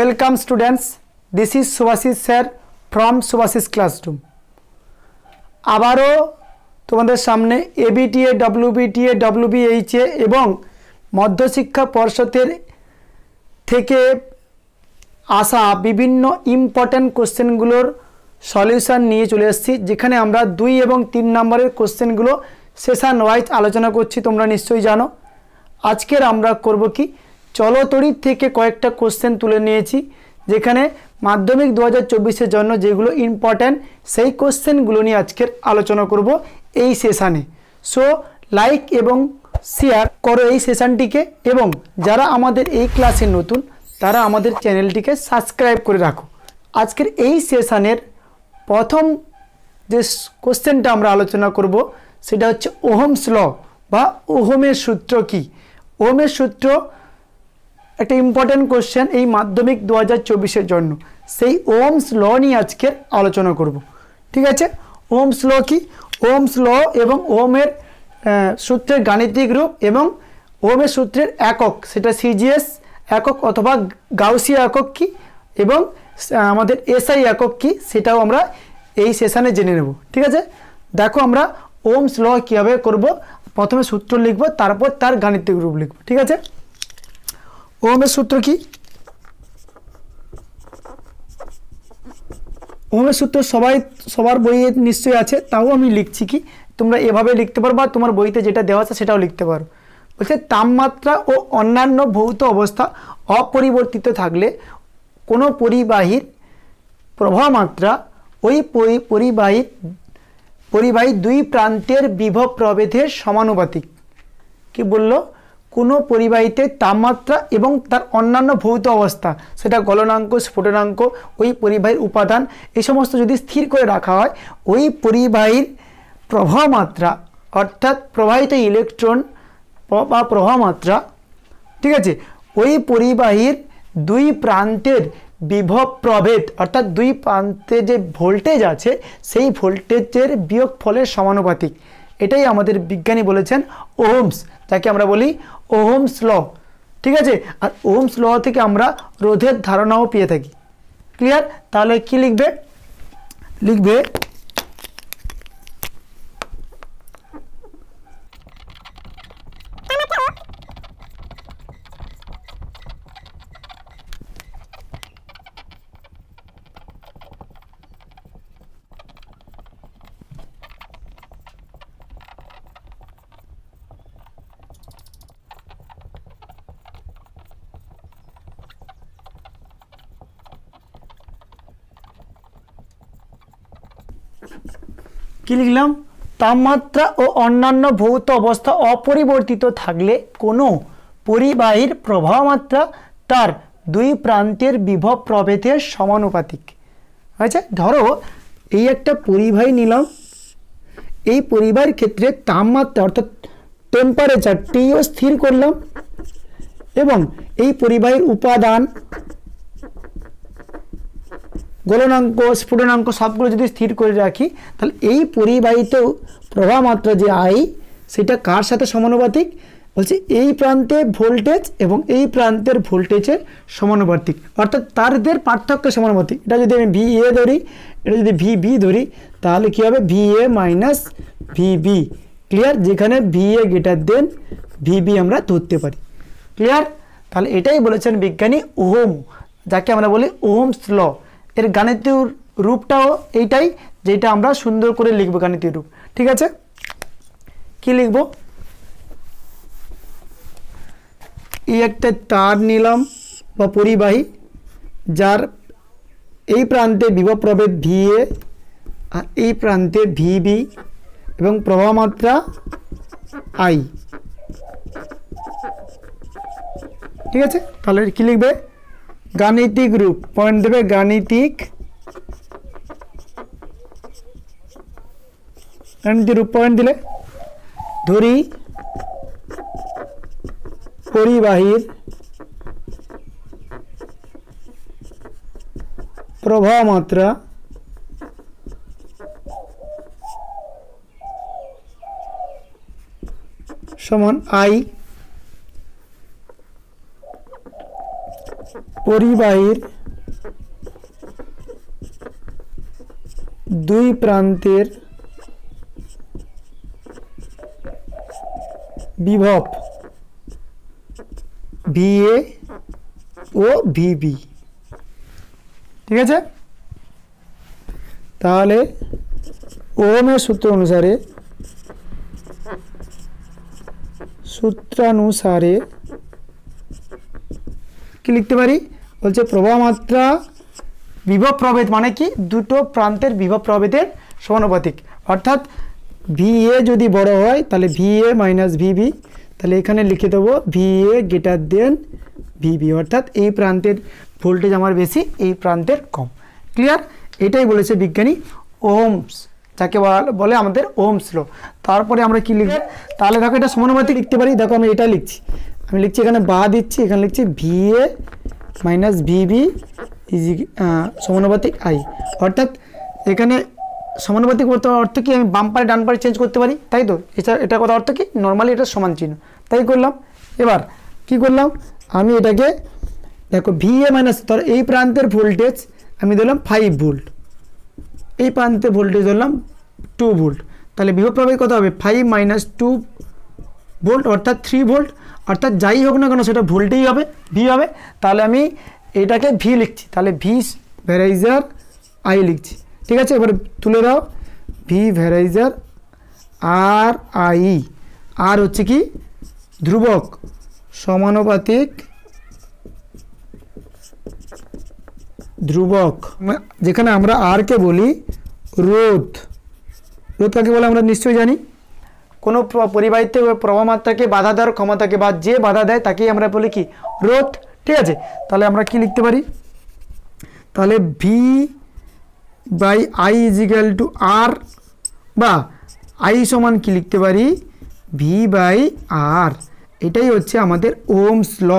Welcome students, this is Subhashis sir from Subhashis classroom. আবারও তোমাদের সামনে ABTA, WBTA, WBHA এবং মধ্যশিক্ষা পর্ষদের থেকে আসা বিভিন্ন ইম্পর্টেন্ট কোশ্চেনগুলোর সলিউশন নিয়ে চলে এসেছি, যেখানে আমরা 2 এবং 3 নম্বরের কোশ্চেনগুলো সেশন ওয়াইজ আলোচনা করছি। তোমরা নিশ্চয়ই জানো। আজকের আমরা করব কি, চলতড়িৎ থেকে কয়েকটা কোশ্চেন তুলে নিয়েছি, যেখানে মাধ্যমিক 2024-এর জন্য যেগুলো ইম্পর্ট্যান্ট সেই কোশ্চেনগুলো নিয়ে আজকের আলোচনা করব এই সেশানে। সো লাইক এবং শেয়ার করো এই সেশনটিকে, এবং যারা আমাদের এই ক্লাসে নতুন তারা আমাদের চ্যানেলটিকে সাবস্ক্রাইব করে রাখো। আজকের এই সেশনের প্রথম যে কোশ্চেনটা আমরা আলোচনা করব সেটা হচ্ছে ওহমস ল বা ওহমের সূত্র কি। ওহমের সূত্র একটা ইম্পর্টেন্ট কোশ্চেন এই মাধ্যমিক 2024-এর জন্য। সেই ওহমস ল নিয়ে আজকের আলোচনা করব। ঠিক আছে, ওহমস ল কি, ওহমস ল এবং ওহমের সূত্রের গাণিতিক রূপ এবং ওহমের সূত্রের একক, সেটা সিজিএস একক অথবা গাউসিয়া একক কি, এবং আমাদের এসআই একক কি, সেটাও আমরা এই সেশনে জেনে নেব। ঠিক আছে, দেখো আমরা ওহমস ল কীভাবে করব। প্রথমে সূত্র লিখব, তারপর তার গাণিতিক রূপ লিখব। ঠিক আছে, ওহমের সূত্র কি? ওহমের সূত্র সবার বইয়ে নিশ্চয়ই আছে, তাও আমি লিখছি কি, তোমরা এভাবে লিখতে পারো বা তোমার বইতে যেটা দেওয়া আছে সেটাও লিখতে পারো। বলছে তাপমাত্রা ও অন্যান্য ভৌত অবস্থা অপরিবর্তিত থাকলে কোনো পরিবাহীর প্রবাহ মাত্রা ওই পরিবাহী দুই প্রান্তের বিভব প্রভেদের সমানুপাতিক। কি বললো? কোনো পরিবাহীতে তাপমাত্রা এবং তার অন্যান্য ভৌত অবস্থা, সেটা গলনাঙ্ক, স্ফুটনাঙ্ক, ওই পরিবাহীর উপাদান, এই সমস্ত যদি স্থির করে রাখা হয়, ওই পরিবাহীর প্রবাহ মাত্রা অর্থাৎ প্রবাহিত ইলেকট্রন বা প্রবাহ মাত্রা, ঠিক আছে, ওই পরিবাহীর দুই প্রান্তের বিভব প্রভেদ অর্থাৎ দুই প্রান্তে যে ভোল্টেজ আছে সেই ভোল্টেজের বিয়োগফলের সমানুপাতিক। এটাই আমাদের বিজ্ঞানী বলেছেন ওহমস, যাকে আমরা বলি ওহমস ল। ঠিক আছে, আর ওহমস ল থেকে আমরা রোধের ধারণাও পেয়ে থাকি। ক্লিয়ার? তাহলে কি লিখবে? লিখবে কি লিখলাম? তাপমাত্রা ও অন্যান্য ভৌত অবস্থা অপরিবর্তিত থাকলে কোনো পরিবাহীর প্রবাহ মাত্রা তার দুই প্রান্তের বিভব প্রভেদের সমানুপাতিক। আচ্ছা, ধরো এই একটা পরিবাহী নিলাম, এই পরিবাহীর ক্ষেত্রে তাপমাত্রা অর্থাৎ টেম্পারেচারটিও স্থির করলাম, এবং এই পরিবাহীর উপাদান গলনাঙ্ক, স্ফুটনাঙ্ক সবগুলো যদি স্থির করে রাখি, তাহলে এই পরিবাহীতেও প্রবাহ মাত্রা যে আই, সেটা কার সাথে সমানুপাতিক? বলছে এই প্রান্তে ভোল্টেজ এবং এই প্রান্তের ভোল্টেজের সমানুপাতিক, অর্থাৎ তাদের পার্থক্য সমানুপাতিক। এটা যদি আমি VA ধরি, এটা যদি VB ধরি, তাহলে কী হবে? VA minus VB। ক্লিয়ার? যেখানে VA গ্রেটার দেন VB আমরা ধরতে পারি। ক্লিয়ার? তাহলে এটাই বলেছেন বিজ্ঞানী ওহম, যাকে আমরা বলি ওহমস ল। এর গাণিতিক রূপটাও এইটাই, যেটা আমরা সুন্দর করে লিখব গাণিতিক রূপ। ঠিক আছে, কি লিখব? এই একটা তার নিলাম বা পরিবাহী, যার এই প্রান্তে বিভব প্রভেদ VA আর এই প্রান্তে VB এবং প্রবাহ মাত্রা I। ঠিক আছে, তাহলে কি লিখবে? গাণিতিক রূপ, পয়েন্ট দেবে গাণিতিক রূপ। পয়েন্ট দিলে ধরি পরিবাহীর প্রবাহ মাত্রা সমান I পরিবাহীর দুই প্রান্তের বিভব VA ও VB। ঠিক আছে, তাহলে ওহমের সূত্রানুসারে কি লিখতে পারি? বলছে প্রবাহ মাত্রা বিভব প্রভেদ মানে কি? দুটো প্রান্তের বিভব প্রভেদের সমানুপাতিক। অর্থাৎ VA যদি বড় হয় তাহলে VA মাইনাস VB, তাহলে এখানে লিখে দেবো VA গ্রেটার দেন VB, অর্থাৎ এই প্রান্তের ভোল্টেজ আমার বেশি, এই প্রান্তের কম। ক্লিয়ার? এটাই বলেছে বিজ্ঞানী ওহমস, যাকে বলে আমাদের ওহমস ল। তারপরে আমরা কি লিখব? তাহলে দেখো এটা সমানুপাতিক লিখতে পারি। দেখো আমি এটা লিখছি, আমি লিখছি এখানে বা দিচ্ছি, এখানে লিখছি VA মাইনাস VB সমানুপাতিক I। অর্থাৎ এখানে সমানুপাতিক করতে অর্থ কি? আমি বাম পারে ডান পারে চেঞ্জ করতে পারি, তাই তো? এটা কথা অর্থ কি? নর্মালি এটা সমান চিহ্ন, তাই করলাম। এবার কি করলাম? আমি এটাকে দেখো VA মাইনাস, ধর এই প্রান্তের ভোল্টেজ আমি দিলাম 5 ভোল্ট, এই প্রান্তের ভোল্টেজ ধরলাম 2 ভোল্ট, তাহলে বিভব প্রবাহ কত হবে? 5 মাইনাস 2 ভোল্ট অর্থাৎ 3 ভোল্ট। অর্থাৎ যাই হোক না কেন সেটা ভোল্টেই হবে, V হবে। তাহলে আমি এটাকে V লিখছি, তাহলে V ভ্যারাইজার I লিখছি। ঠিক আছে, এবার তুলে দাও V ভ্যারাইজার RI। আর হচ্ছে কি? ধ্রুবক সমানুপাতিক ধ্রুবক, যেখানে আমরা আর কে বলি রোধ। রোধ কাকে বলে আমরা নিশ্চয়ই জানি। কোনো পরিবাহিত প্রবাহ মাত্রাকে বাধা দেওয়ার ক্ষমতাকে বা যে বাধা দেয় তাকেই আমরা বলি কি? রোধ। ঠিক আছে, তাহলে আমরা কি লিখতে পারি? তাহলে V by I equal to R, বা I সমান কি লিখতে পারি? V by R। এটাই হচ্ছে আমাদের ওহমস ল।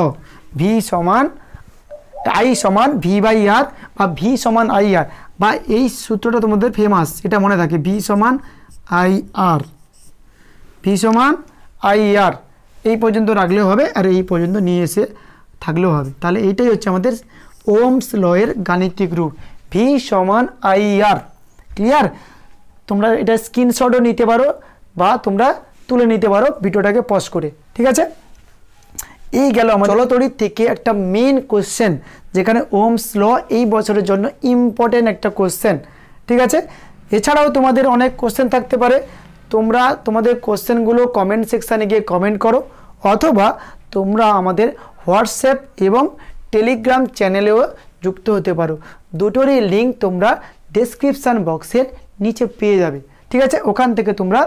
V সমান I সমান V বাই R, বা V সমান IR, বা এই সূত্রটা তোমাদের ফেমাস, এটা মনে থাকে, V সমান IR, V সমান IR। এই পর্যন্ত রাখলেও হবে, আর এই পর্যন্ত নিয়ে এসে থাকলেও হবে। তাহলে এইটাই হচ্ছে আমাদের ওহমস ল এর গাণিতিক রূপ, V সমান IR। ক্লিয়ার? তোমরা এটা স্ক্রিনশটও নিতে পারো বা তোমরা তুলে নিতে পারো ভিডিওটাকে পজ করে। ঠিক আছে, এই গেল আমার চলতড়িৎ থেকে একটা মেন কোশ্চেন, যেখানে ওহমস ল এই বছরের জন্য ইম্পর্টেন্ট একটা কোশ্চেন। ঠিক আছে, এছাড়াও তোমাদের অনেক কোশ্চেন থাকতে পারে, তোমরা তোমাদের কোশ্চেনগুলো কমেন্ট সেকশানে গিয়ে কমেন্ট করো, অথবা তোমরা আমাদের হোয়াটসঅ্যাপ এবং টেলিগ্রাম চ্যানেলেও যুক্ত হতে পারো। দুটোরই লিঙ্ক তোমরা ডেসক্রিপশান বক্সের নিচে পেয়ে যাবে। ঠিক আছে, ওখান থেকে তোমরা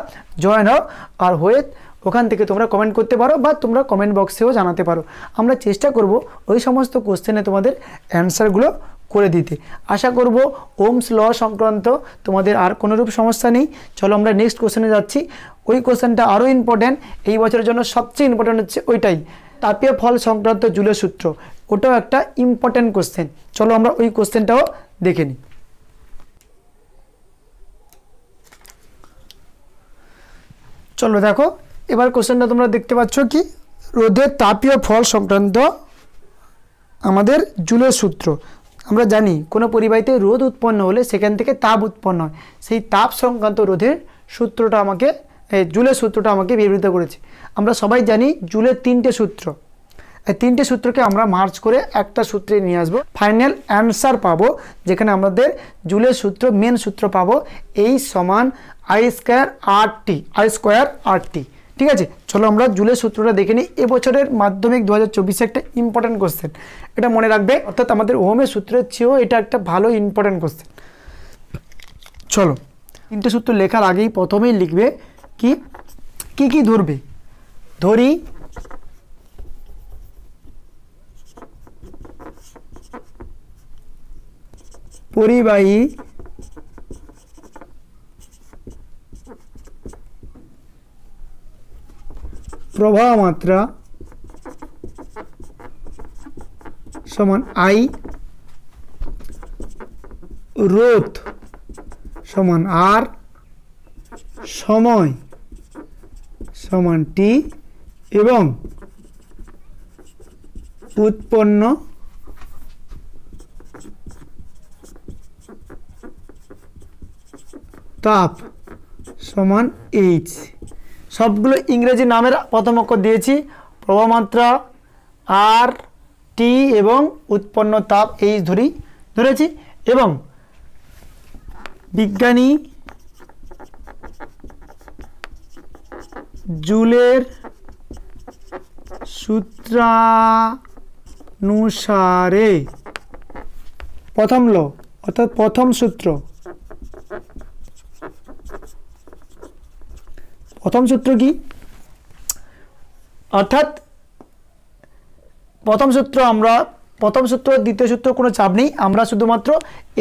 জয়েন হও, আর হয়ে ওখান থেকে তোমরা কমেন্ট করতে পারো, বা তোমরা কমেন্ট বক্সেও জানাতে পারো। আমরা চেষ্টা করব ওই সমস্ত কোশ্চেনে তোমাদের অ্যান্সারগুলো করে দিতে। আশা করব ওহমস ল সংক্রান্ত তোমাদের আর কোনোরূপ সমস্যা নেই। চলো আমরা নেক্সট কোশ্চেনে যাচ্ছি। ওই কোশ্চেনটা আরও ইম্পর্ট্যান্ট, এই বছরের জন্য সবচেয়ে ইম্পর্ট্যান্ট হচ্ছে ওইটাই, তাপীয় ফল সংক্রান্ত জুলের সূত্র। ওটাও একটা ইম্পর্ট্যান্ট কোশ্চেন। চলো আমরা ওই কোশ্চেনটাও দেখে নিই। চলো দেখো, এবার কোশ্চেনটা তোমরা দেখতে পাচ্ছ কি? রোধের তাপীয় ফল সংক্রান্ত আমাদের জুলের সূত্র। আমরা জানি কোনো পরিবাহিতে রোধ উৎপন্ন হলে সেখান থেকে তাপ উৎপন্ন হয়, সেই তাপ সংক্রান্ত রোধের সূত্রটা আমাকে, জুলের সূত্রটা আমাকে বিবৃত করেছে। আমরা সবাই জানি জুলের 3টে সূত্র, এই 3টে সূত্রকে আমরা মার্চ করে একটা সূত্রে নিয়ে আসবো, ফাইনাল অ্যান্সার পাবো, যেখানে আমাদের জুলের সূত্র, মেন সূত্র পাবো এই সমান I²RT। ঠিক আছে, চলো আমরা জুলের সূত্রটা দেখে নিই। এবছরের মাধ্যমিক 2024 একটা ইম্পর্টেন্ট কোশ্চেন, এটা মনে রাখবে। অর্থাৎ আমাদের ওহমের সূত্রের চেয়েও এটা একটা ভালো ইম্পর্টেন্ট কোশ্চেন। চলো, 3টে সূত্র লেখার আগেই প্রথমেই লিখবে কি ধরবে। ধরি পরিবাহী প্রবাহ মাত্রা সমান I, রোধ সমান R, সময় সমান T, এবং উৎপন্ন তাপ সমান এইচ। সবগুলো ইংরেজি নামের প্রথম অক্ষর দিয়েছি, প্রবাহমাত্রা আর টি এবং উৎপন্ন তাপ এইচ ধরেছি। এবং বিজ্ঞানী জুলের সূত্রানুসারে প্রথম ল অর্থাৎ প্রথম সূত্র কি অর্থাৎ প্রথম সূত্র দ্বিতীয় সূত্র কোনো চাপ নেই, আমরা শুধুমাত্র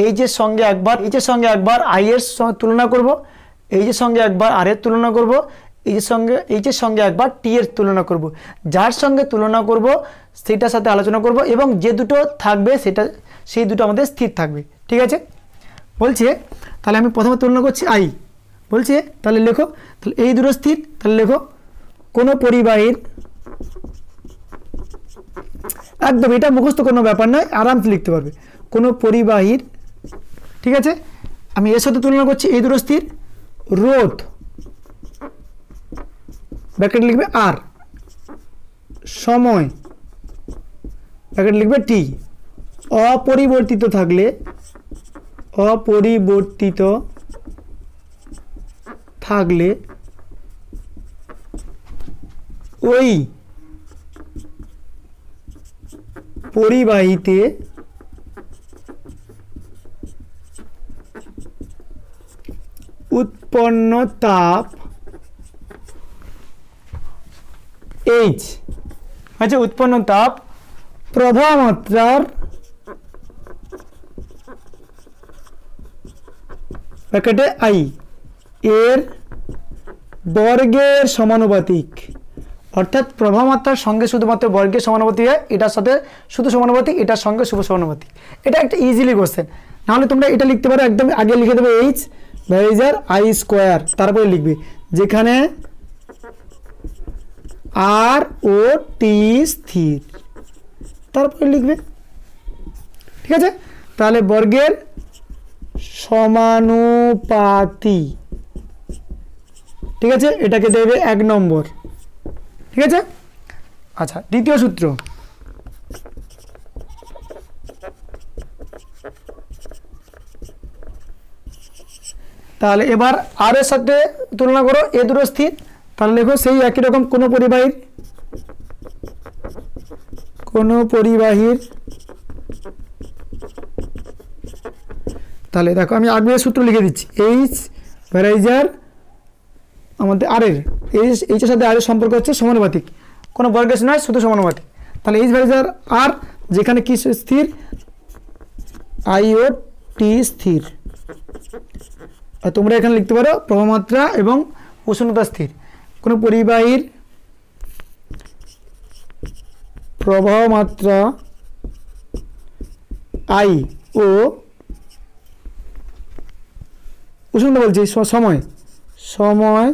এইচের সঙ্গে একবার আই এর তুলনা করব, এইচের সঙ্গে একবার আর এর তুলনা করব, এইচের সঙ্গে একবার টি এর তুলনা করব। যার সঙ্গে তুলনা করব সেটার সাথে আলোচনা করব এবং যে দুটো থাকবে সেই দুটো আমাদের স্থির থাকবে। ঠিক আছে, বলছে তাহলে আমি প্রথমে তুলনা করছি আই, বলছে তাহলে লেখো, তাহলে এই দুটো স্থির, তাহলে লেখো কোনো পরিবাহীর, একদম এটা মুখস্থ কোনো ব্যাপার নয়, আরামসে লিখতে পারবে, কোনো পরিবাহীর, ঠিক আছে, আমি এর সাথে তুলনা করছি এই দুটো স্থির, রোধ ব্র্যাকেট লিখবে আর, সময় ব্র্যাকেট লিখবে টি, অপরিবর্তিত থাকলে ওই পরিবাহীতে উৎপন্ন তাপ এইচ, আচ্ছা উৎপন্ন তাপ প্রবাহ মাত্রার ব্র্যাকেটে আই এর বর্গের সমানুপাতিক, অর্থাৎ প্রবাহ মাত্রার সঙ্গে শুধুমাত্র বর্গের সমানুপাতিক হয়, এটার সাথে শুধু সমানুপাতিক, এটার সঙ্গে শুধু সমানুপাতিক। এটা একটা ইজিলি কোশ্চেন, নাহলে তোমরা এটা লিখতে পারো, একদম আগে লিখে দেবে এইচ ভ্যারিজার আই স্কোয়ার, তারপরে লিখবে যেখানে আর ও টি স্থির, তারপরে লিখবে। ঠিক আছে, তাহলে বর্গের সমানুপাতি, ঠিক আছে, এটাকে দেবে 1 নম্বর। ঠিক আছে, আচ্ছা দ্বিতীয় সূত্র, তাহলে এবার আর এর সাথে তুলনা করো, এ দুটো স্থির, তাহলে লেখো সেই একই রকম কোনো পরিবাহীর, তাহলে দেখো আমি আগে সূত্র লিখে দিচ্ছি, এইচ ভ্যারাইজার আমাদের আর এর, এইচের সাথে আর এর সম্পর্ক হচ্ছে সমানুপাতিক, কোনো বর্গের নয়, শুধু সমানুপাতিক। তাহলে এইচ ভ্যারাইজার আর, যেখানে কি স্থির, আই ও টি স্থির, আর তোমরা এখানে লিখতে পারো প্রবাহমাত্রা এবং উষ্ণতা স্থির। কোনো পরিবাহীর প্রবাহ মাত্রা আই ও উষ্ণতা বলছি সময়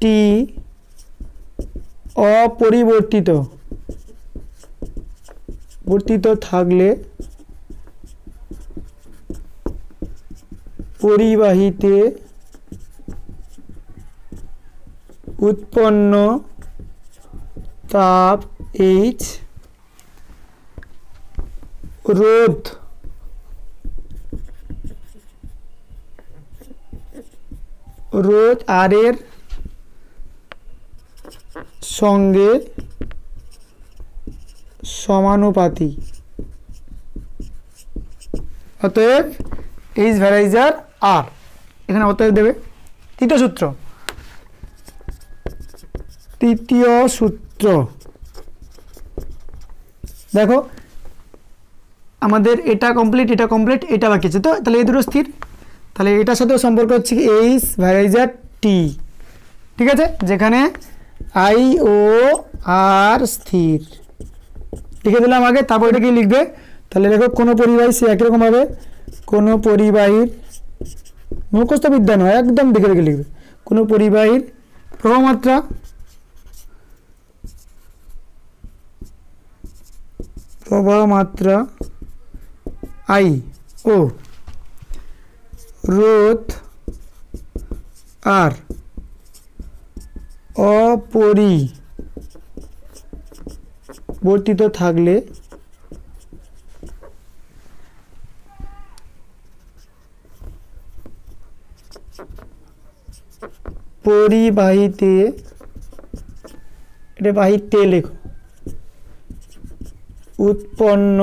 টি অপরিবর্তিত থাকলে পরিবাহীতে উৎপন্ন তাপ এইচ রোধ আর এর সঙ্গে সমানুপাতি, অতএব এইচ ভ্যারাইজার আর, এখানে অতএব দেবে। তৃতীয় সূত্র দেখো, আমাদের এটা কমপ্লিট, এটা বাকি আছে, তো তাহলে এই দুটো স্থির, তাহলে এটার সাথেও সম্পর্ক হচ্ছে কি এইচ ভ্যারাইজার টি, ঠিক আছে, যেখানে আই ও আর স্থির লিখে দিলাম আগে, তারপর এটা কি লিখবে, তাহলে দেখো কোনো পরিবাহী, সে একই রকম ভাবে কোনো পরিবাহীর, মুখস্থ বিদ্যা নয়, একদম দেখে রেখে লিখবে, কোনো পরিবাহীর প্রবাহমাত্রা আই ও রোধ আর অপরিবর্তিত থাকলে পরিবাহীতে, এটা বাহিতে লেখো, উৎপন্ন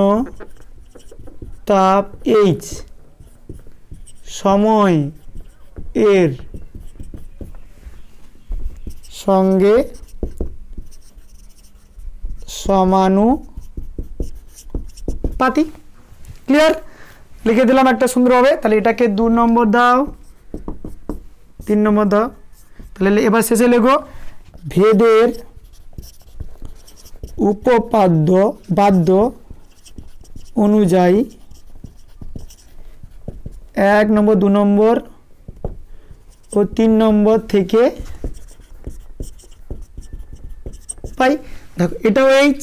তাপ এইচ সময় এর সঙ্গে সমানুপাতিক। ক্লিয়ার? লিখে দিলাম একটা সুন্দরভাবে। তাহলে এটাকে 2 নম্বর দাও, 3 নম্বর দাও। তাহলে এবার শেষে লেখো ভেদের উপপাদ্য বাদ্য অনুযায়ী 1 নম্বর 2 নম্বর ও 3 নম্বর থেকে পাই। দেখো এটাও এইচ,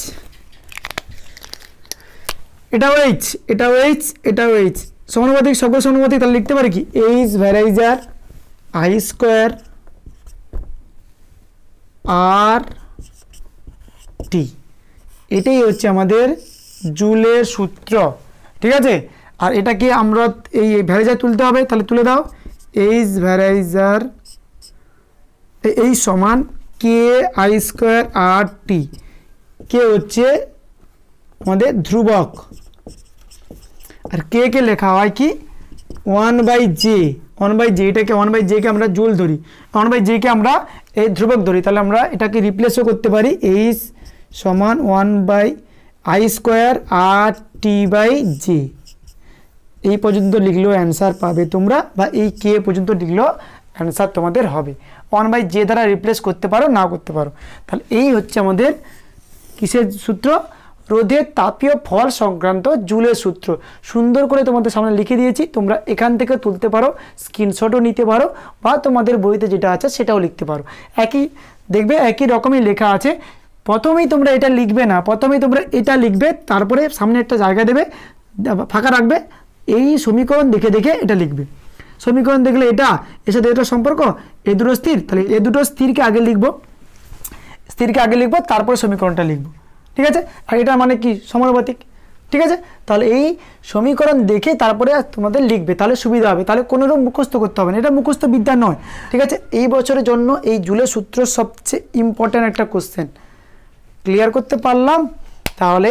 এটাও এইচ, এটাও এইচ, এটাও এইচ, সমানুপাতিক, সকল সমানুপাতিক। তাহলে লিখতে পারি কি এইচ ভ্যারাইজার আই স্কোয়ার আর টি। এটাই হচ্ছে আমাদের জুলের সূত্র। ঠিক আছে? আর এটাকে আমরা এই ভ্যারাইজার তুলতে হবে। তাহলে তুলে দাও, এইচ ভ্যারাইজার এই সমান কে আই স্কোয়ার আর টি। কে হচ্ছে আমাদের ধ্রুবক, আর কে কে লেখা হয় কি 1/j, 1/j। এটাকে 1/j কে আমরা জুল ধরি, 1/j কে আমরা এই ধ্রুবক ধরি। তাহলে আমরা এটাকে রিপ্লেসও করতে পারি, এইচ সমান 1/i স্কোয়ার আর t/j। এই পর্যন্ত লিখলেও অ্যান্সার পাবে তোমরা, বা এই কে পর্যন্ত লিখলেও অ্যান্সার তোমাদের হবে। 1/j দ্বারা রিপ্লেস করতে পারো, না করতে পারো। তাহলে এই হচ্ছে আমাদের কিসের সূত্র? রোধের তাপীয় ফল সংক্রান্ত জুলের সূত্র। সুন্দর করে তোমাদের সামনে লিখে দিয়েছি, তোমরা এখান থেকে তুলতে পারো, স্ক্রিনশটও নিতে পারো, বা তোমাদের বইতে যেটা আছে সেটাও লিখতে পারো। একই দেখবে, একই রকমই লেখা আছে। প্রথমেই তোমরা এটা লিখবে না, প্রথমেই তোমরা এটা লিখবে, তারপরে সামনে একটা জায়গা দেবে, ফাঁকা রাখবে, এই সমীকরণ দেখে দেখে এটা লিখবে। সমীকরণ দেখলে এটা এর সাথে এটা সম্পর্ক, এ দুটো স্থির, তাহলে এ দুটো স্থিরকে আগে লিখবো, স্থিরকে আগে লিখবো, তারপরে সমীকরণটা লিখবো। ঠিক আছে? আর এটা মানে কি সমানুপাতিক। ঠিক আছে? তাহলে এই সমীকরণ দেখে তারপরে তোমাদের লিখবে, তাহলে সুবিধা হবে। তাহলে কোনোরকম মুখস্থ করতে হবে না, এটা মুখস্থ বিদ্যা নয়। ঠিক আছে? এই বছরের জন্য এই জুলের সূত্র সবচেয়ে ইম্পর্ট্যান্ট একটা কোশ্চেন। ক্লিয়ার করতে পারলাম? তাহলে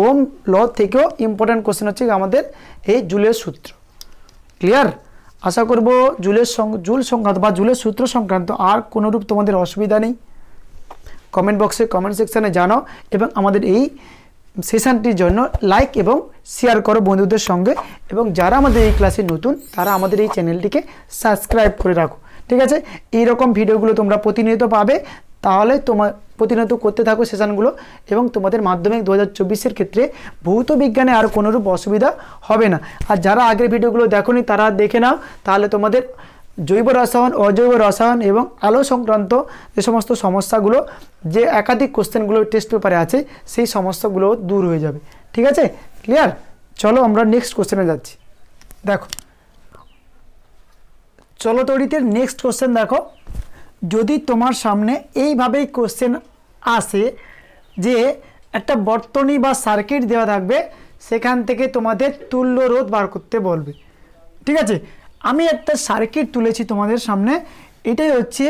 ওম ল থেকেও ইম্পর্ট্যান্ট কোশ্চেন হচ্ছে আমাদের এই জুলের সূত্র। ক্লিয়ার? আশা করব জুল সংক্রান্ত বা জুলের সূত্র সংক্রান্ত আর কোনোরূপ তোমাদের অসুবিধা নেই। কমেন্ট বক্সে, কমেন্ট সেকশানে জানাও, এবং আমাদের এই সেশনটির জন্য লাইক এবং শেয়ার করো বন্ধুদের সঙ্গে, এবং যারা আমাদের এই ক্লাসে নতুন তারা আমাদের এই চ্যানেলটিকে সাবস্ক্রাইব করে রাখো। ঠিক আছে? এইরকম ভিডিওগুলো তোমরা প্রতিনিয়ত পাবে। তাহলে তোমার প্রতিনিয়ত করতে থাকো সেশনগুলো, এবং তোমাদের মাধ্যমিক 2024-এর ক্ষেত্রে ভৌত বিজ্ঞানে আর কোনোরূপ অসুবিধা হবে না। আর যারা আগের ভিডিওগুলো দেখোনি তারা দেখে নাও, তাহলে তোমাদের জৈব রসায়ন, অজৈব রসায়ন এবং আলো সংক্রান্ত যে সমস্ত সমস্যাগুলো, যে একাধিক কোশ্চেনগুলো টেস্ট পেপারে আছে, সেই সমস্যাগুলো দূর হয়ে যাবে। ঠিক আছে? ক্লিয়ার? চলো আমরা নেক্সট কোশ্চেনে যাচ্ছি। দেখো চলো তড়িতের নেক্সট কোশ্চেন দেখো। যদি তোমার সামনে এইভাবেই কোশ্চেন আসে যে একটা বর্তনী বা সার্কিট দেওয়া থাকবে, সেখান থেকে তোমাদের তুল্য রোধ বার করতে বলবে। ঠিক আছে? আমি একটা সার্কিট তুলেছি তোমাদের সামনে, এটাই হচ্ছে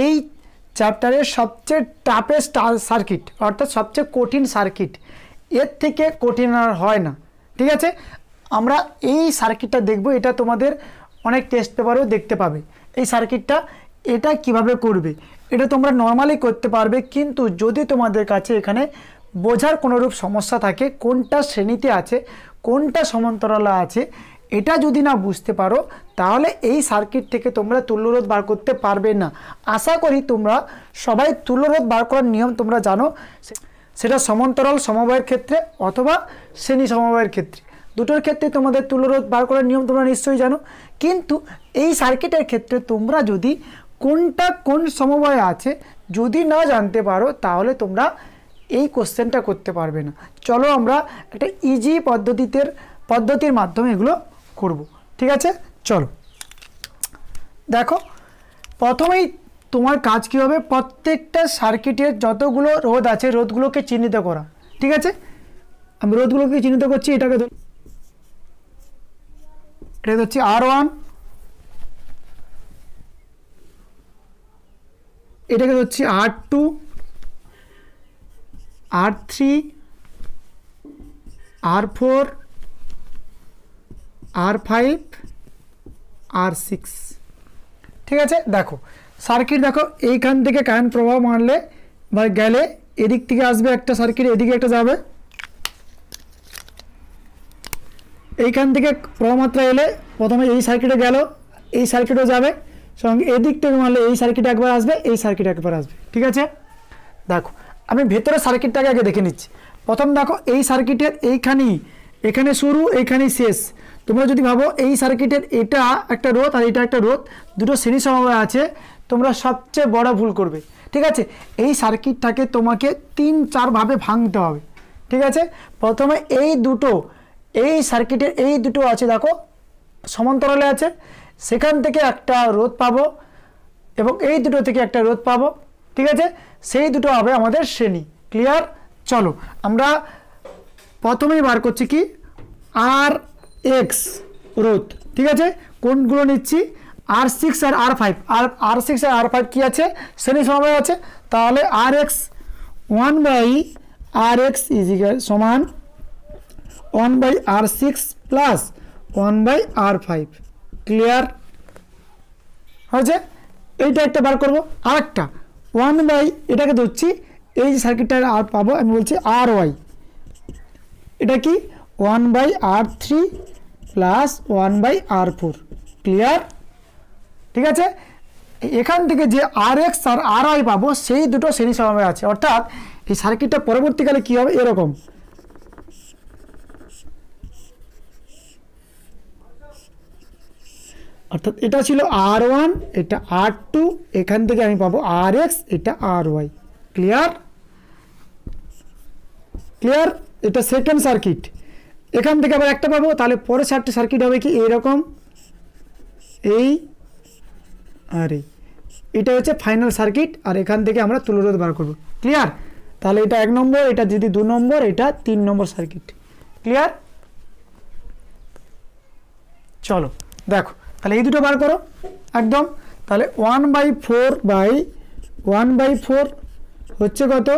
এই চ্যাপ্টারের সবচেয়ে টাফেস্ট সার্কিট, অর্থাৎ সবচেয়ে কঠিন সার্কিট। এর থেকে কঠিন আর হয় না। ঠিক আছে? আমরা এই সার্কিটটা দেখব, এটা তোমাদের অনেক টেস্ট পেপারেও দেখতে পাবে। এই সার্কিটটা এটা কিভাবে করবে, এটা তোমরা নর্মালি করতে পারবে, কিন্তু যদি তোমাদের কাছে এখানে বোঝার কোনোরূপ সমস্যা থাকে, কোনটা শ্রেণীতে আছে, কোনটা সমান্তরালে আছে, এটা যদি না বুঝতে পারো, তাহলে এই সার্কিট থেকে তোমরা তুল্যরোধ বার করতে পারবে না। আশা করি তোমরা সবাই তুল্যরোধ বার করার নিয়ম তোমরা জানো, সেটা সমান্তরাল সমবায়ের ক্ষেত্রে অথবা শ্রেণী সমবায়ের ক্ষেত্রে, দুটোর ক্ষেত্রে তোমাদের তুল্যরোধ বার করার নিয়ম তোমরা নিশ্চয়ই জানো। কিন্তু এই সার্কিটের ক্ষেত্রে তোমরা যদি কোনটা কোন সমবায় আছে যদি না জানতে পারো, তাহলে তোমরা এই কোশ্চেনটা করতে পারবে না। চলো আমরা একটা ইজি পদ্ধতিতে পদ্ধতির মাধ্যমে এগুলো করব। ঠিক আছে, চলো দেখো প্রথমেই তোমার কাজ কী হবে, প্রত্যেকটা সার্কিটের যতগুলো রোধ আছে রোধগুলোকে চিহ্নিত করা। ঠিক আছে, আমি রোধগুলোকে চিহ্নিত করছি। এটাকে হচ্ছে R1, এটাকে হচ্ছে R2, R3, R4, R5, R6। ঠিক আছে, দেখো সার্কিট দেখো এইখান থেকে কারেন্ট প্রবাহ মারলে বা গেলে এদিক থেকে আসবে একটা সার্কিট, এদিকে একটা যাবে, এইখান থেকে প্রবাহ মাত্রা এলে প্রথমে এই সার্কিটে গেল, এই সার্কিটও যাবে, সঙ্গে এদিক থেকে মারলে এই সার্কিট একবার আসবে, এই সার্কিট একবার আসবে। ঠিক আছে, দেখো আমি ভেতরে সার্কিটটাকে আগে দেখে নিচ্ছি। প্রথম দেখো এই সার্কিটের এইখানেই, এখানে শুরু এইখানেই শেষ। তোমরা যদি ভাবো এই সার্কিটের এটা একটা রোধ আর এটা একটা রোধ, দুটো শ্রেণী সমবায় আছে, তোমরা সবচেয়ে বড় ভুল করবে। ঠিক আছে, এই সার্কিটটাকে তোমাকে 3-4 ভাবে ভাঙতে হবে। ঠিক আছে, প্রথমে এই দুটো, এই সার্কিটের এই দুটো আছে দেখো সমান্তরালে আছে, সেখান থেকে একটা রোধ পাবো এবং এই দুটো থেকে একটা রোধ পাবো। ঠিক আছে, সেই দুটো হবে আমাদের শ্রেণী। ক্লিয়ার, চলো আমরা প্রথমেই বার করছি কি RX রোধ। ঠিক আছে, কোনগুলো নিচ্ছি R6 আর R5, আর R6 আর R5 কি আছে, শ্রেণী সমবায় আছে। তাহলে RX 1/RX সমান 1/R6 প্লাস 1/R5। ক্লিয়ার হয়েছে, এইটা একটা বার করবো। আর একটা 1/, এটাকে ধরছি এই যে সার্কিটটা আর পাবো, আমি বলছি RY, এটা কি 1/R3 প্লাস 1/R4। ক্লিয়ার, ঠিক আছে। এখান থেকে যে RX আর RY পাবো সেই দুটো শ্রেণী সমবায় আছে, অর্থাৎ এই সার্কিটটা পরবর্তীকালে কি হবে এরকম, অর্থাৎ এটা ছিল R1, এটা R2, এখান থেকে আমি পাবো RX, এটা RY। ক্লিয়ার, ক্লিয়ার, এটা সেকেন্ড সার্কিট। এখান থেকে আবার একটা পাবো, তাহলে পরে 4টে সার্কিট হবে কি এরকম, এই আর এই, এটা হচ্ছে ফাইনাল সার্কিট। আর এখান থেকে আমরা তুলরোধ বার করব। ক্লিয়ার, তাহলে এটা 1 নম্বর, এটা যদি 2 নম্বর, এটা 3 নম্বর সার্কিট। ক্লিয়ার, চলো দেখো তাহলে এই দুটো বার করো একদম। তাহলে 1/4 হচ্ছে কত,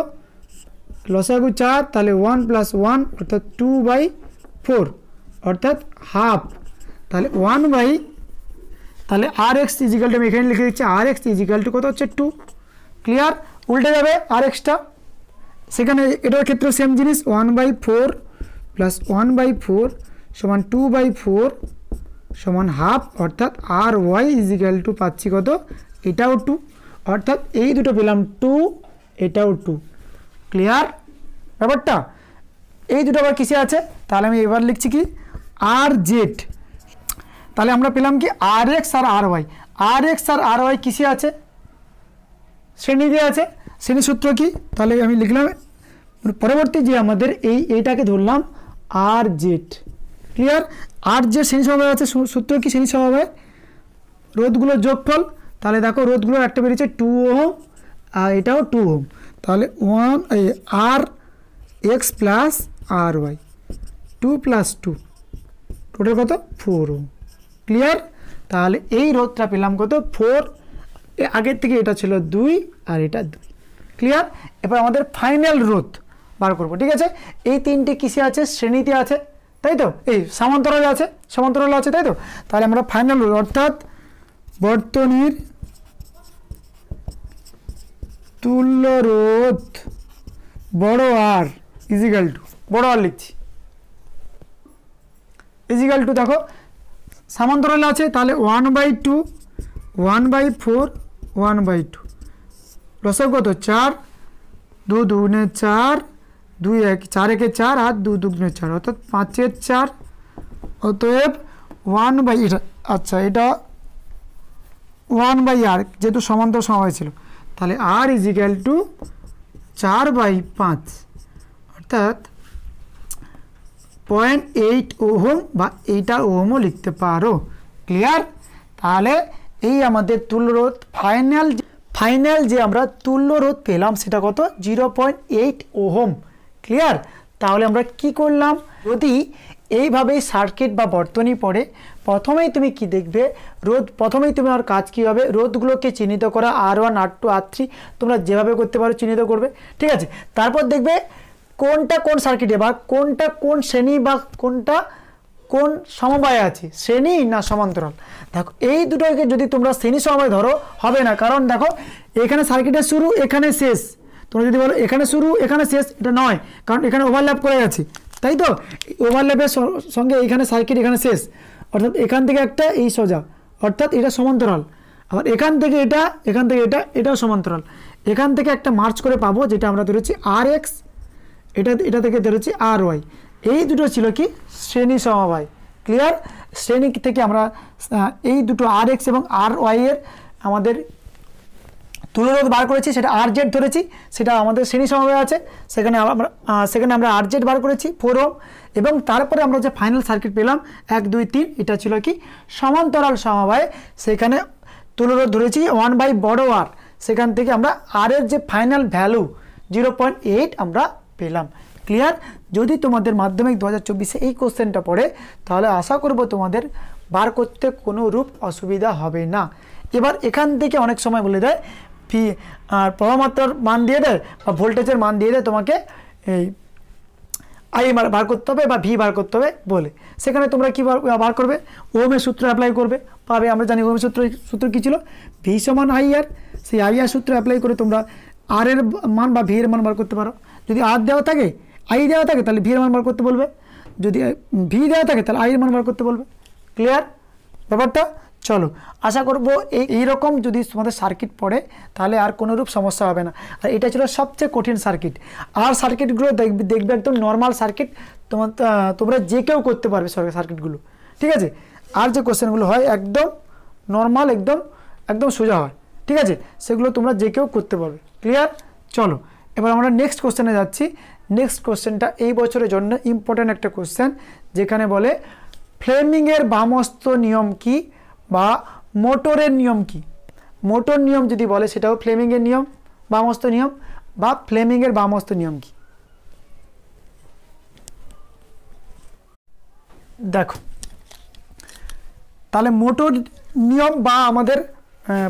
লসাগু 4, তাহলে 1 + 1 অর্থাৎ 2/4 অর্থাৎ হাফ। তাহলে তাহলে RX ইজিক্যাল টু, আমি এখানে লিখে দিচ্ছি RX ইজিক্যাল টু কত হচ্ছে 2। ক্লিয়ার, উল্টে যাবে RXটা, সেখানে এটার ক্ষেত্রে সেম জিনিস, 1/4 প্লাস 1/4 সমান 2/4 সমান হাফ, অর্থাৎ RY ইজিক্যাল টু পাচ্ছি কত, এটাও 2, অর্থাৎ এই দুটো পেলাম 2, এটাও 2। ক্লিয়ার ব্যাপারটা, এই দুটো আবার কিসে আছে, তাহলে আমি এবার লিখছি কি RZ। তাহলে আমরা পেলাম কি RX আর RY, RX আর RY কিসে আছে, শ্রেণীতে আছে। শ্রেণী সূত্র কি, তাহলে আমি লিখলাম পরবর্তী যে আমাদের এইটাকে ধরলাম RZ। ক্লিয়ার, RZ শ্রেণী সমবায় আছে, সূত্র কি শ্রেণী সমবায়, রোধগুলোর যোগফল। তাহলে দেখো রোধগুলোর একটা বেরিয়েছে 2 ওহম আর এটাও 2 ওহম, তাহলে RX প্লাস RY 2 + 2 টোটাল কত 4 ওহম। ক্লিয়ার, তাহলে এই রোধটা পেলাম কত 4, আগের থেকে এটা ছিল 2 আর এটা 2। ক্লিয়ার, এবার আমাদের ফাইনাল রোধ বার করবো। ঠিক আছে, এই তিনটে কিসে আছে, শ্রেণীতে আছে, তাই তো, এই সমান্তরালে আছে, সমান্তরালে আছে, তাই তো। তাহলে আমরা ফাইনাল রোধ অর্থাৎ বর্তনীর তুল্য রোধ বড় R ইজিক্যাল টু, বড় R লিখছি, ইজিক্যাল টু দেখো সমান্তরালে আছে, তাহলে 1/2 1/4 1/2 লসাগু কত 4, 2 2 4, 2 1 4 1 4 আর 2 2 4 অর্থাৎ 5 4। অতএব 1/, এটা আচ্ছা এটা 1/R যেহেতু সমান্তরাল সমবায় ছিল, তাহলে R ইজিক্যাল টু 4/5 অর্থাৎ 0.8 ওহম বা এইটা ওহমও লিখতে পারো। ক্লিয়ার? তাহলে এই আমাদের তুল্যরোধ ফাইনাল যে আমরা তুল্যরোধ পেলাম সেটা কত? 0.8 ওহম। ক্লিয়ার? তাহলে আমরা কি করলাম? যদি এইভাবেই সার্কিট বা বর্তনী পড়ে, প্রথমেই তুমি কি দেখবে? প্রথমেই তুমি আর কাজ কী হবে? রোধগুলোকে চিহ্নিত করা, R1 R2 R3 তোমরা যেভাবে করতে পারো চিহ্নিত করবে। ঠিক আছে? তারপর দেখবে কোনটা কোন সার্কিটে বা কোনটা কোন শ্রেণী বা কোনটা কোন সমবায়ে আছে, শ্রেণী না সমান্তরাল। দেখো এই দুটোকে যদি তোমরা শ্রেণী সমবায় ধরো হবে না, কারণ দেখো এখানে সার্কিটের শুরু এখানে শেষ। তোমরা যদি বলো এখানে শুরু এখানে শেষ, এটা নয়, কারণ এখানে ওভারল্যাপ করে গেছে, তাই তো? ওভারল্যাপের সঙ্গে এখানে সার্কিট এখানে শেষ, অর্থাৎ এখান থেকে একটা এই সোজা, অর্থাৎ এটা সমান্তরাল। আবার এখান থেকে এটা এটাও সমান্তরাল। এখান থেকে একটা মার্চ করে পাবো, যেটা আমরা ধরেছি RX, এটা থেকে ধরেছি RY। এই দুটো ছিল কি? শ্রেণী সমবায়। ক্লিয়ার? শ্রেণী থেকে আমরা এই দুটো RX এবং RY এর আমাদের তুল্যরোধ বার করেছি, সেটা RZ ধরেছি, সেটা আমাদের শ্রেণী সমবায় আছে। সেখানে আমরা RZ বার করেছি 4 ওহম, এবং তারপরে আমরা যে ফাইনাল সার্কিট পেলাম 1 2 3, এটা ছিল কি? সমান্তরাল সমবায়। সেখানে তুল্যরোধ ধরেছি 1 বড় R, সেখান থেকে আমরা R এর যে ফাইনাল ভ্যালু 0.8 আমরা পেলাম। ক্লিয়ার? যদি তোমাদের মাধ্যমিক 2024-এ এই কোশ্চেনটা পড়ে, তাহলে আশা করব তোমাদের বার করতে কোনো রূপ অসুবিধা হবে না। এবার এখান থেকে অনেক সময় বলে দেয় ভি আর প্রবাহমাত্রার মান দিয়ে দেয় বা ভোল্টেজের মান দিয়ে দেয় তোমাকে এই আই বার করতে হবে বা ভি বার করতে হবে বলে। সেখানে তোমরা কী বার করবে? ওহমের সূত্র অ্যাপ্লাই করবে, পাবে। আমরা জানি ওহমের সূত্র কী ছিল? ভি সমান IR। সেই IR সূত্র অ্যাপ্লাই করে তোমরা আর এর মান বা ভি এর মান বার করতে পারো। যদি আর দেওয়া থাকে, আই দেওয়া থাকে, তাহলে ভি এর মান বার করতে বলবে। যদি ভি দেওয়া থাকে, তাহলে আই এর মান বার করতে বলবে। ক্লিয়ার ব্যাপারটা? চলো, আশা করব এইরকম যদি তোমাদের সার্কিট পড়ে, তাহলে আর কোনোরূপ সমস্যা হবে না। আর এটা ছিল সবচেয়ে কঠিন সার্কিট। আর সার্কিটগুলো দেখবে একদম নর্মাল সার্কিট, তোমরা যে কেউ করতে পারবে সার্কিটগুলো। ঠিক আছে? আর যে কোশ্চেনগুলো হয় একদম নর্মাল, একদম সোজা হয়। ঠিক আছে? সেগুলো তোমরা যে কেউ করতে পারবে। ক্লিয়ার? চলো, এবার আমরা নেক্সট কোশ্চেনে যাচ্ছি। নেক্সট কোশ্চেনটা এই বছরের জন্য ইম্পর্ট্যান্ট একটা কোশ্চেন, যেখানে বলে ফ্লেমিংয়ের বামস্ত নিয়ম কি বা মোটরের নিয়ম কি? মোটর নিয়ম যদি বলে, সেটাও ফ্লেমিংয়ের নিয়ম, বামস্ত নিয়ম, বা ফ্লেমিংয়ের বামস্ত নিয়ম কি? দেখো, তাহলে মোটর নিয়ম বা আমাদের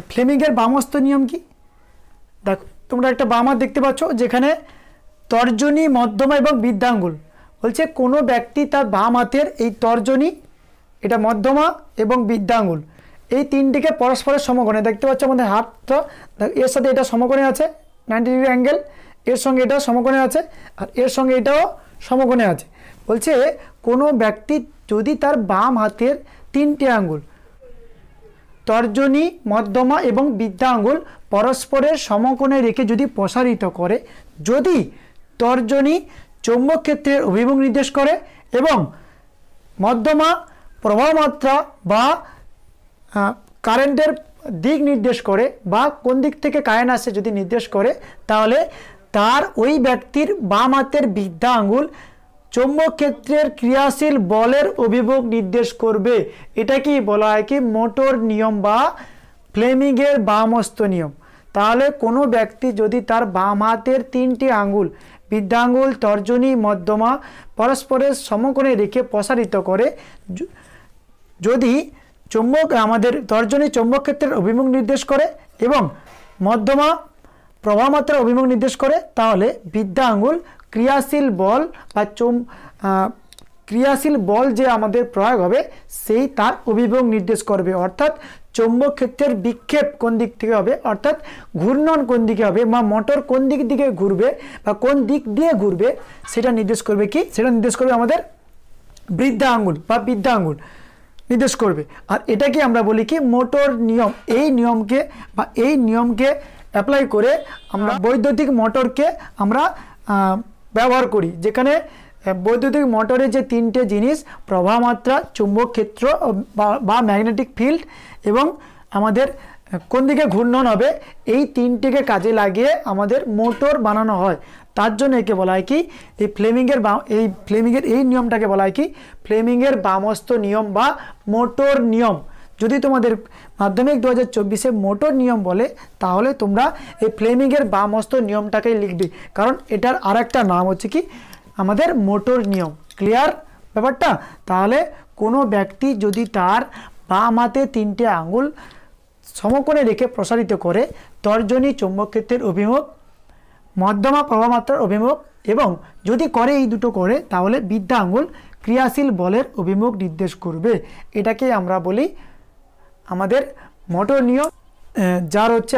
ফ্লেমিংয়ের বামস্ত নিয়ম কি? দেখো, তোমরা একটা বাম হাত দেখতে পাচ্ছ, যেখানে তর্জনী, মধ্যমা এবং বৃদ্ধাঙ্গুল বলছে কোনো ব্যক্তি তার বাম হাতের এই তর্জনী, এটা মধ্যমা এবং বৃদ্ধাঙ্গুল, এই তিনটিকে পরস্পরের সমকোণে, দেখতে পাচ্ছ আমাদের হাতটা, এর সাথে এটা সমকোণে আছে 90 ডিগ্রি অ্যাঙ্গেল, এর সঙ্গে এটাও সমকোণে আছে, আর এর সঙ্গে এটাও সমকোণে আছে। বলছে কোনো ব্যক্তি যদি তার বাম হাতের 3টি আঙ্গুল তর্জনী, মধ্যমা এবং বৃদ্ধা আঙ্গুল পরস্পরের সমকোণে রেখে যদি প্রসারিত করে, যদি তর্জনী চৌম্বক ক্ষেত্রের অভিমুখ নির্দেশ করে এবং মধ্যমা প্রবাহমাত্রা বা কারেন্টের দিক নির্দেশ করে বা কোন দিক থেকে কারেন্ট আসছে যদি নির্দেশ করে, তাহলে তার ওই ব্যক্তির বাম হাতের বৃদ্ধা আঙ্গুল চৌম্বক ক্ষেত্রের ক্রিয়াশীল বলের অভিমুখ নির্দেশ করবে। এটা কি বলা হয় কি? মোটর নিয়ম বা ফ্লেমিংয়ের বামস্ত নিয়ম। তাহলে কোনো ব্যক্তি যদি তার বাম হাতের 3টি আঙ্গুল, বৃদ্ধাঙ্গুল, তর্জনী, মধ্যমা পরস্পরের সমকোণে রেখে প্রসারিত করে, যদি আমাদের তর্জনী চৌম্বক ক্ষেত্রের অভিমুখ নির্দেশ করে এবং মধ্যমা প্রবাহমাত্রার অভিমুখ নির্দেশ করে, তাহলে বৃদ্ধা আঙ্গুল ক্রিয়াশীল বল বা ক্রিয়াশীল বল যে আমাদের প্রয়োগ হবে, সেই তার অভিমুখ নির্দেশ করবে। অর্থাৎ চৌম্বক ক্ষেত্রের বিক্ষেপ কোন দিক থেকে হবে, অর্থাৎ ঘূর্ণন কোন দিকে হবে বা মোটর কোন দিক দিকে ঘুরবে বা কোন দিক দিয়ে ঘুরবে, সেটা নির্দেশ করবে কি? সেটা নির্দেশ করবে আমাদের বৃদ্ধা আঙ্গুল বা বৃদ্ধা আঙ্গুল নির্দেশ করবে। আর এটাকে আমরা বলি কি? মোটর নিয়ম। এই নিয়মকে অ্যাপ্লাই করে আমরা বৈদ্যুতিক মোটরকে আমরা ব্যবহার করি, যেখানে বৈদ্যুতিক মোটরের যে 3টে জিনিস, প্রবাহমাত্রা, চুম্বক ক্ষেত্র বা ম্যাগনেটিক ফিল্ড এবং আমাদের কোন দিকে ঘূর্ণন হবে, এই 3টিকে কাজে লাগিয়ে আমাদের মোটর বানানো হয়। তার জন্য একে বলা হয় কি এই ফ্লেমিংয়ের এই নিয়মটাকে বলা হয় কি ফ্লেমিংয়ের বামস্ত নিয়ম বা মোটর নিয়ম। যদি তোমাদের মাধ্যমিক 2024-এ মোটর নিয়ম বলে তাহলে তোমরা এই ফ্লেমিংয়ের বামস্ত নিয়মটাকেই লিখবে, কারণ এটার আরেকটা নাম হচ্ছে কি আমাদের মোটর নিয়ম। ক্লিয়ার ব্যাপারটা? তাহলে কোনো ব্যক্তি যদি তার বাম হাতে 3টে আঙুল সমকোণে রেখে প্রসারিত করে তর্জনী চৌম্বক ক্ষেত্রের অভিমুখ, মধ্যমা প্রভাবমাত্রার অভিমুখ এবং যদি করে এই দুটো করে তাহলে বৃদ্ধা আঙুল ক্রিয়াশীল বলের অভিমুখ নির্দেশ করবে। এটাকে আমরা বলি আমাদের মোটর নিয়ম, যার হচ্ছে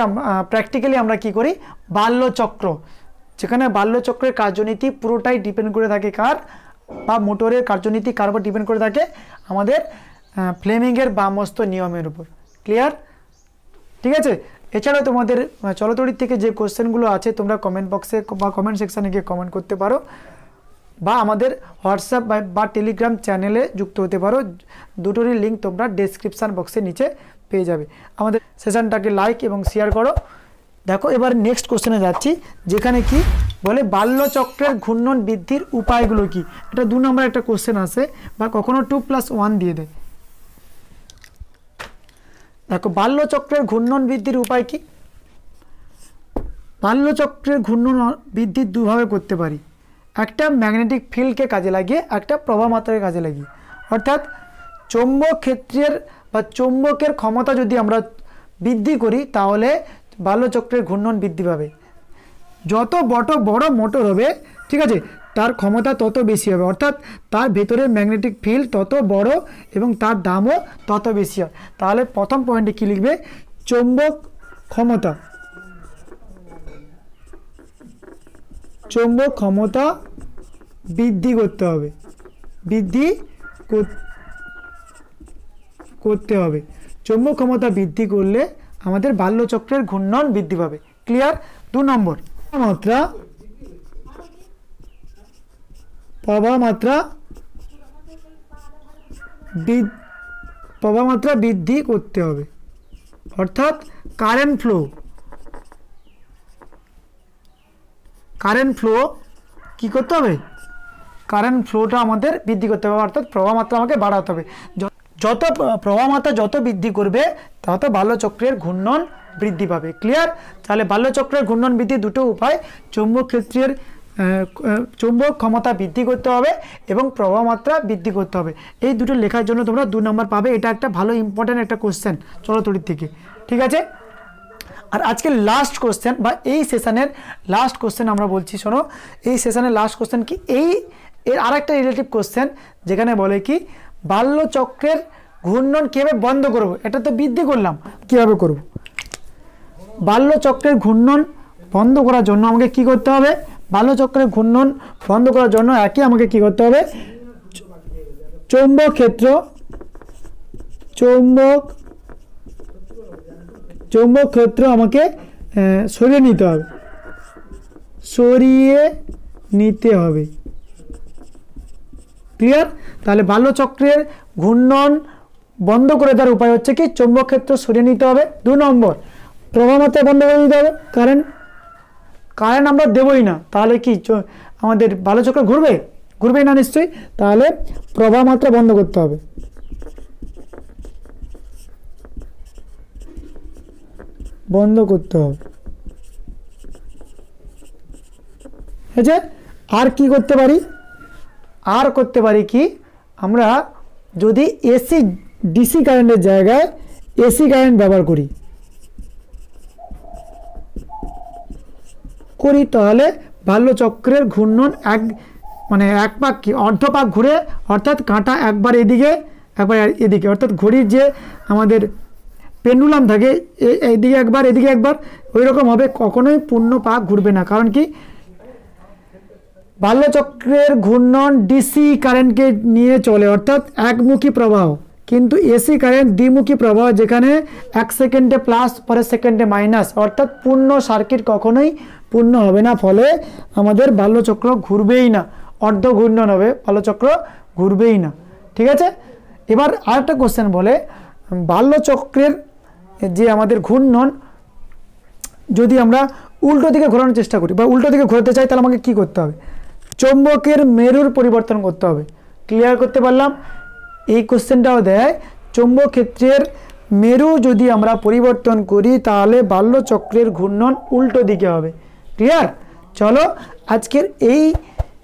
প্র্যাকটিক্যালি আমরা কি করি বাল্যচক্র, যেখানে বাল্যচক্রের কার্যনীতি পুরোটাই ডিপেন্ড করে থাকে কার বা মোটরের কার্যনীতি কার উপর ডিপেন্ড করে থাকে আমাদের ফ্লেমিংয়ের বামস্ত নিয়মের উপর। ক্লিয়ার? ঠিক আছে। এছাড়াও তোমাদের চলতড়িৎ থেকে যে কোশ্চেনগুলো আছে তোমরা কমেন্ট বক্সে বা কমেন্ট সেকশানে গিয়ে কমেন্ট করতে পারো বা আমাদের হোয়াটসঅ্যাপ বা টেলিগ্রাম চ্যানেলে যুক্ত হতে পারো। দুটোরই লিঙ্ক তোমরা ডেসক্রিপশান বক্সের নিচে পেয়ে যাবে। আমাদের সেশনটাকে লাইক এবং শেয়ার করো। দেখো এবার নেক্সট কোশ্চেনে যাচ্ছি, যেখানে কি বলে বাল্যচক্রের ঘূর্ণন বৃদ্ধির উপায়গুলো কি। এটা 2 নম্বর একটা কোশ্চেন আসে বা কখনো 2+1 দিয়ে দেয়। দেখো বাল্যচক্রের ঘূর্ণন বৃদ্ধির উপায় কি। বাল্যচক্রের ঘূর্ণন বৃদ্ধির দুভাবে করতে পারি, একটা ম্যাগনেটিক ফিল্ডকে কাজে লাগিয়ে, একটা প্রভাবমাত্রাকে কাজে লাগিয়ে। অর্থাৎ চৌম্বক ক্ষেত্রের বা চৌম্বকের ক্ষমতা যদি আমরা বৃদ্ধি করি তাহলে বাল্যচক্রের ঘূর্ণন বৃদ্ধি পাবে। যত বড় মোটর হবে, ঠিক আছে, তার ক্ষমতা তত বেশি হবে, অর্থাৎ তার ভেতরে ম্যাগনেটিক ফিল্ড তত বড় এবং তার দামও তত বেশি হয়। তাহলে প্রথম পয়েন্টে কি লিখবে, চৌম্বক ক্ষমতা বৃদ্ধি করতে হবে, চৌম্বক ক্ষমতা বৃদ্ধি করলে আমাদের বাল্যচক্রের ঘূর্ণন বৃদ্ধি পাবে। ক্লিয়ার? 2 নম্বর প্রভাবমাত্রা বৃদ্ধি করতে হবে, অর্থাৎ কারেন্ট ফ্লো কি করতে হবে, কারেন্ট ফ্লোটা আমাদের বৃদ্ধি করতে হবে, অর্থাৎ প্রভাবমাত্রা আমাকে বাড়াতে হবে। যত প্রভাবমাত্রা যত বৃদ্ধি করবে তত বাল্যচক্রের ঘূর্ণন বৃদ্ধি পাবে। ক্লিয়ার? তাহলে বাল্যচক্রের ঘূর্ণন বৃদ্ধির দুটো উপায়, চৌম্বক ক্ষেত্রের চৌম্বক ক্ষমতা বৃদ্ধি করতে হবে এবং প্রভাবমাত্রা বৃদ্ধি করতে হবে। এই দুটো লেখার জন্য তোমরা 2 নম্বর পাবে। এটা একটা ভালো ইম্পর্ট্যান্ট একটা কোশ্চেন চলতড়িৎ থেকে। ঠিক আছে। আর আজকে লাস্ট কোশ্চেন বা এই সেশনের লাস্ট কোশ্চেন আমরা বলছি, শোনো এই সেশনের লাস্ট কোশ্চেন কি, এর আরেকটা রিলেটিভ কোশ্চেন, যেখানে বলে কি বাল্যচক্রের ঘূর্ণন কীভাবে বন্ধ করব। এটা তো বৃদ্ধি করলাম, কীভাবে করব। বাল্যচক্রের ঘূর্ণন বন্ধ করার জন্য আমাকে কি করতে হবে, বাল্যচক্রের ঘূর্ণন বন্ধ করার জন্য একই আমাকে কি করতে হবে, চৌম্বক ক্ষেত্র আমাকে সরিয়ে নিতে হবে। ক্লিয়ার? তাহলে বাল্যচক্রের ঘূর্ণন বন্ধ করে দেওয়ার উপায় হচ্ছে কি চৌম্বক ক্ষেত্র সরিয়ে নিতে হবে। 2 নম্বর প্রভাবমাত্রা বন্ধ করে দিতে হবে, কারেন্ট আমরা দেবই না, তাহলে কি আমাদের বাল্যচক্র ঘুরবেই না নিশ্চয়ই। তাহলে প্রভাবমাত্রা বন্ধ করতে হবে। আচ্ছা, আর কি করতে পারি, কি আমরা যদি ডিসি কারেন্টের জায়গায় এসি কারেন্ট ব্যবহার করি তাহলে বাল্যচক্রের ঘূর্ণন এক পাক কি অর্ধ পাক ঘুরে, অর্থাৎ কাঁটা একবার এদিকে একবার এদিকে, অর্থাৎ ঘড়ির যে আমাদের পেন্ডুলাম থাকে এদিকে একবার এদিকে একবার, ওই রকম হবে, কখনোই পূর্ণ পাক ঘুরবে না। কারণ কি বাল্যচক্রের ঘূর্ণন ডিসি কারেন্টকে নিয়ে চলে, অর্থাৎ একমুখী প্রবাহ, কিন্তু এসি কারেন্ট দ্বিমুখী প্রবাহ, যেখানে 1 সেকেন্ডে প্লাস পরের সেকেন্ডে মাইনাস, অর্থাৎ পূর্ণ সার্কিট কখনোই পূর্ণ হবে না, ফলে আমাদের বাল্যচক্র ঘুরবেই না, অর্ধ ঘূর্ণন হবে, বাল্যচক্র ঘুরবেই না। ঠিক আছে। এবার আরেকটা কোশ্চেন বলে বাল্যচক্রের যে আমাদের ঘূর্ণন যদি আমরা উল্টো দিকে ঘোরানোর চেষ্টা করি বা উল্টো দিকে ঘোরাতে চাই, তাহলে আমাকে কী করতে হবে? চৌম্বকের মেরুর পরিবর্তন করতে হবে। ক্লিয়ার করতে পারলাম? এই কোশ্চেনটাও দেয়, চৌম্বক ক্ষেত্রের মেরু যদি আমরা পরিবর্তন করি তাহলে বাল্যচক্রের ঘূর্ণন উল্টো দিকে হবে। ক্লিয়ার? চলো আজকের এই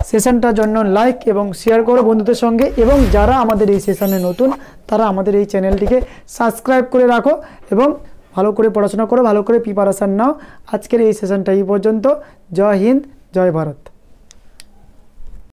সেশনটার জন্য লাইক এবং শেয়ার করো বন্ধুদের সঙ্গে, এবং যারা আমাদের এই সেশনে নতুন তারা আমাদের এই চ্যানেলটিকে সাবস্ক্রাইব করে রাখো এবং ভালো করে পড়াশোনা করো, ভালো করে প্রিপারেশান নাও। আজকের এই সেশনটা এই পর্যন্ত। জয় হিন্দ, জয় ভারত।